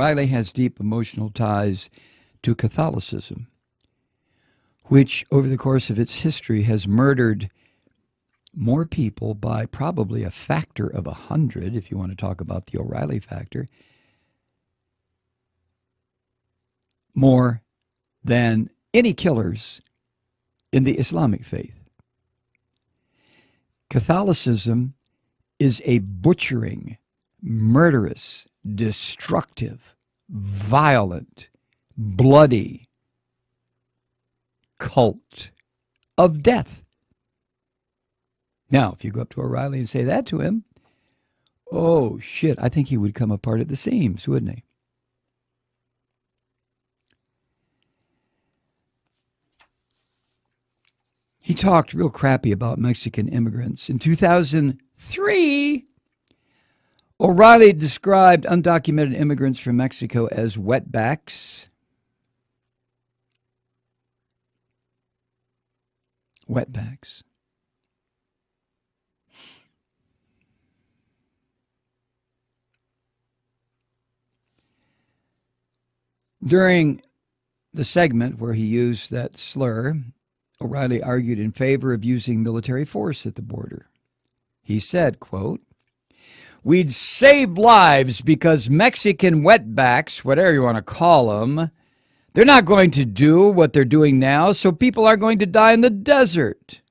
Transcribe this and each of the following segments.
O'Reilly has deep emotional ties to Catholicism, which over the course of its history has murdered more people by probably a factor of 100, if you want to talk about the O'Reilly factor, more than any killers in the Islamic faith. Catholicism is a butchering, murderous, destructive, violent, bloody cult of death. Now, if you go up to O'Reilly and say that to him, oh shit, I think he would come apart at the seams, wouldn't he? He talked real crappy about Mexican immigrants. In 2003, O'Reilly described undocumented immigrants from Mexico as wetbacks. Wetbacks. During the segment where he used that slur, O'Reilly argued in favor of using military force at the border. He said, quote, "We'd save lives because Mexican wetbacks, whatever you want to call them, they're not going to do what they're doing now, so people are going to die in the desert."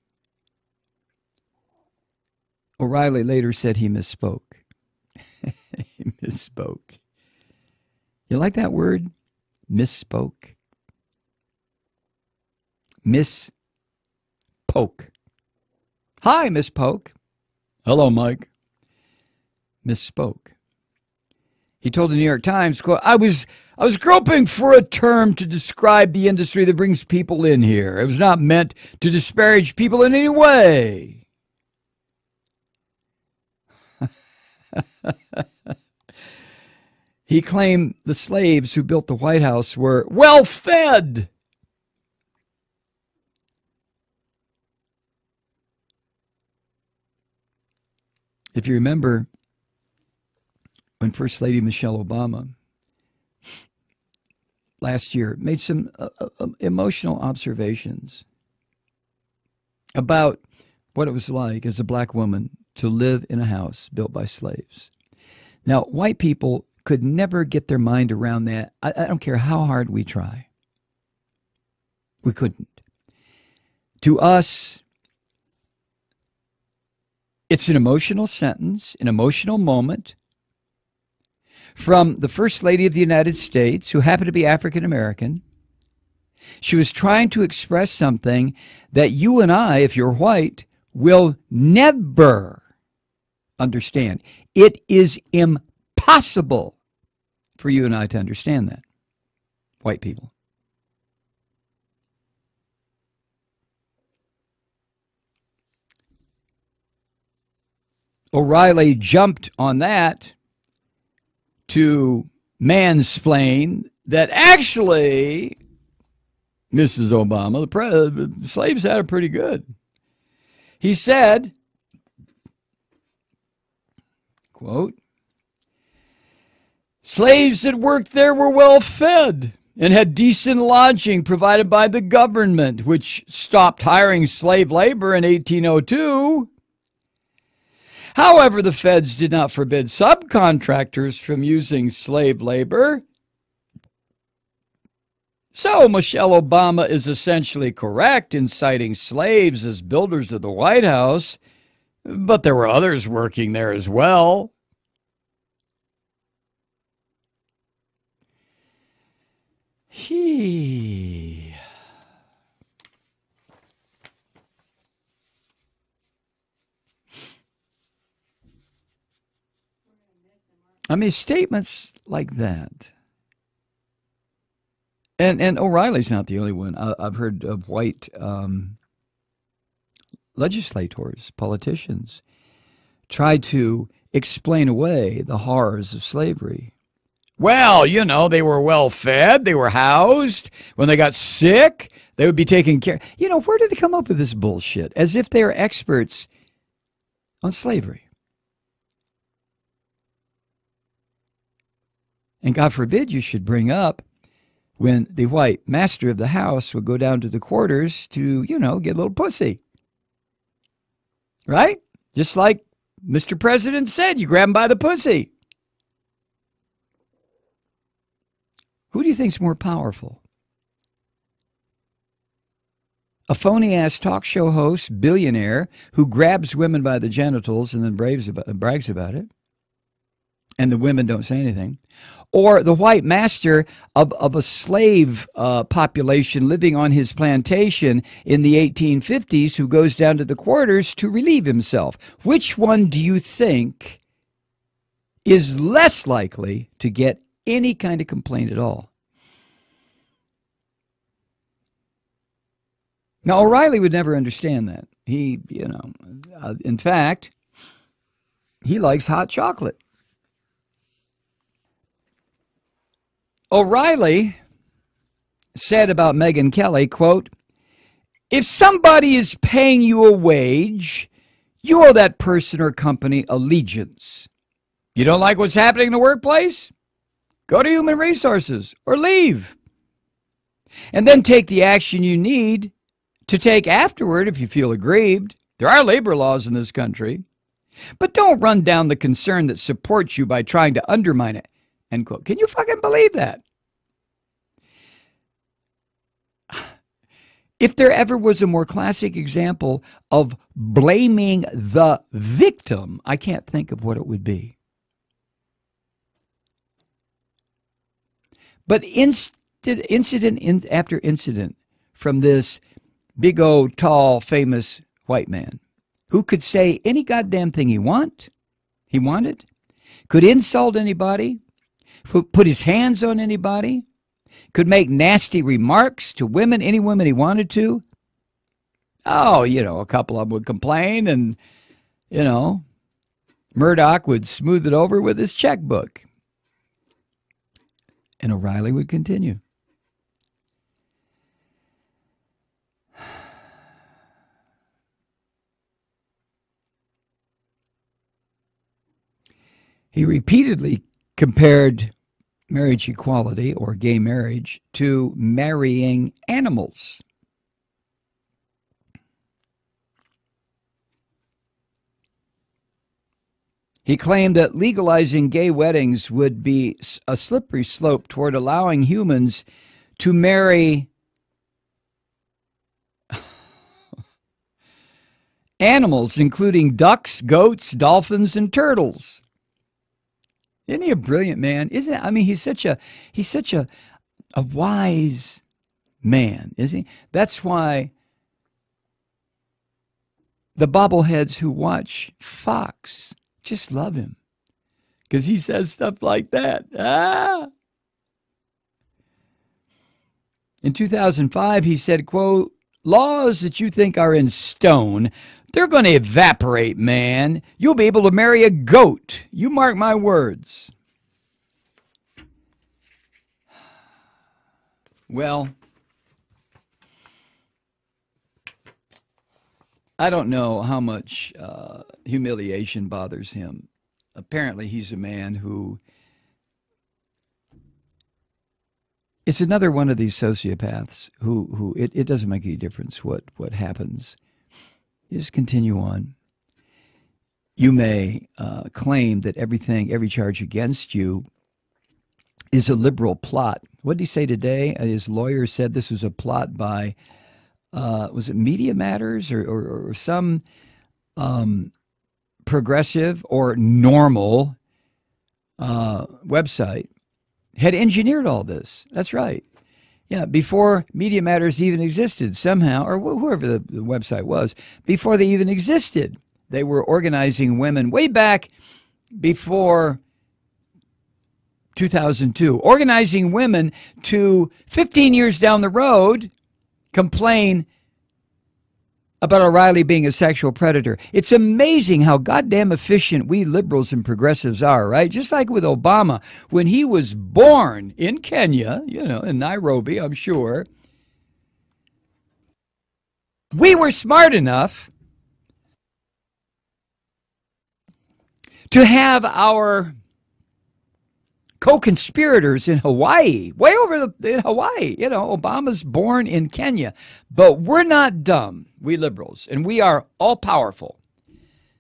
O'Reilly later said he misspoke. He misspoke. You like that word? Misspoke. Miss Poke. Hi, Miss Poke. Hello, Mike. Misspoke. He told the New York Times, quote, I was groping for a term to describe the industry that brings people in here. It was not meant to disparage people in any way. He claimed the slaves who built the White House were well-fed. If you remember when First Lady Michelle Obama last year made some emotional observations about what it was like as a black woman to live in a house built by slaves. Now, white people could never get their mind around that. I don't care how hard we try. We couldn't. To us, it's an emotional sentence, an emotional moment from the First Lady of the United States, who happened to be African American. She was trying to express something that you and I, if you're white, will never understand. It is impossible for you and I to understand that, white people. O'Reilly jumped on that to mansplain that actually, Mrs. Obama, the slaves had it pretty good. He said, quote, slaves that worked there were well fed and had decent lodging provided by the government, which stopped hiring slave labor in 1802. However, the feds did not forbid subcontractors from using slave labor. So Michelle Obama is essentially correct in citing slaves as builders of the White House, but there were others working there as well. I mean, statements like that. And O'Reilly's not the only one. I've heard of white legislators, politicians, try to explain away the horrors of slavery. Well, you know, they were well fed, they were housed. When they got sick, they would be taken care of. You know, where did they come up with this bullshit? As if they are experts on slavery. And God forbid you should bring up when the white master of the house would go down to the quarters to, get a little pussy. Right? Just like Mr. President said, you grab him by the pussy. Who do you think's more powerful? A phony-ass talk show host, billionaire, who grabs women by the genitals and then brags about it, and the women don't say anything, or the white master of a slave population living on his plantation in the 1850s who goes down to the quarters to relieve himself? Which one do you think is less likely to get any kind of complaint at all? Now, O'Reilly would never understand that. He, in fact, he likes hot chocolate. O'Reilly said about Megyn Kelly, quote, "If somebody is paying you a wage, you owe that person or company allegiance. You don't like what's happening in the workplace? Go to human resources or leave. And then take the action you need to take afterward if you feel aggrieved. There are labor laws in this country. But don't run down the concern that supports you by trying to undermine it." End quote. Can you fucking believe that? If there ever was a more classic example of blaming the victim, I can't think of what it would be. But incident after incident from this big old, tall, famous white man who could say any goddamn thing he wanted, could insult anybody, put his hands on anybody, could make nasty remarks to women, any women he wanted to. Oh, a couple of them would complain and, Murdoch would smooth it over with his checkbook. And O'Reilly would continue. He repeatedly compared marriage equality or gay marriage to marrying animals. He claimed that legalizing gay weddings would be a slippery slope toward allowing humans to marry animals, including ducks, goats, dolphins, and turtles. Isn't he a brilliant man? He's such a wise man, isn't he? That's why the bobbleheads who watch Fox just love him, because he says stuff like that. In 2005, he said, quote, "Laws that you think are in stone, they're going to evaporate, man. You'll be able to marry a goat. You mark my words." Well, I don't know how much humiliation bothers him. Apparently, he's a man who is another one of these sociopaths who it doesn't make any difference what happens. You just continue on. You may claim that every charge against you is a liberal plot. What did he say today? His lawyer said this was a plot by, was it Media Matters or some progressive or normal website had engineered all this. That's right. Yeah, before Media Matters even existed somehow, or whoever the website was, before they even existed, they were organizing women way back before 2002, organizing women to 15 years down the road complain about O'Reilly being a sexual predator. It's amazing how goddamn efficient we liberals and progressives are, right? Just like with Obama, when he was born in Kenya, in Nairobi, I'm sure, we were smart enough to have our co-conspirators in Hawaii, way over in Hawaii. You know, Obama's born in Kenya. But we're not dumb, we liberals, and we are all-powerful.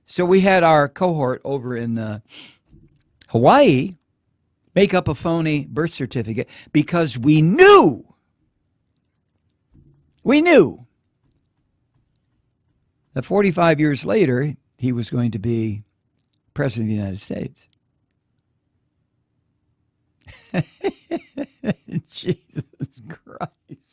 So we had our cohort over in Hawaii make up a phony birth certificate because we knew that 45 years later, he was going to be President of the United States. Jesus Christ.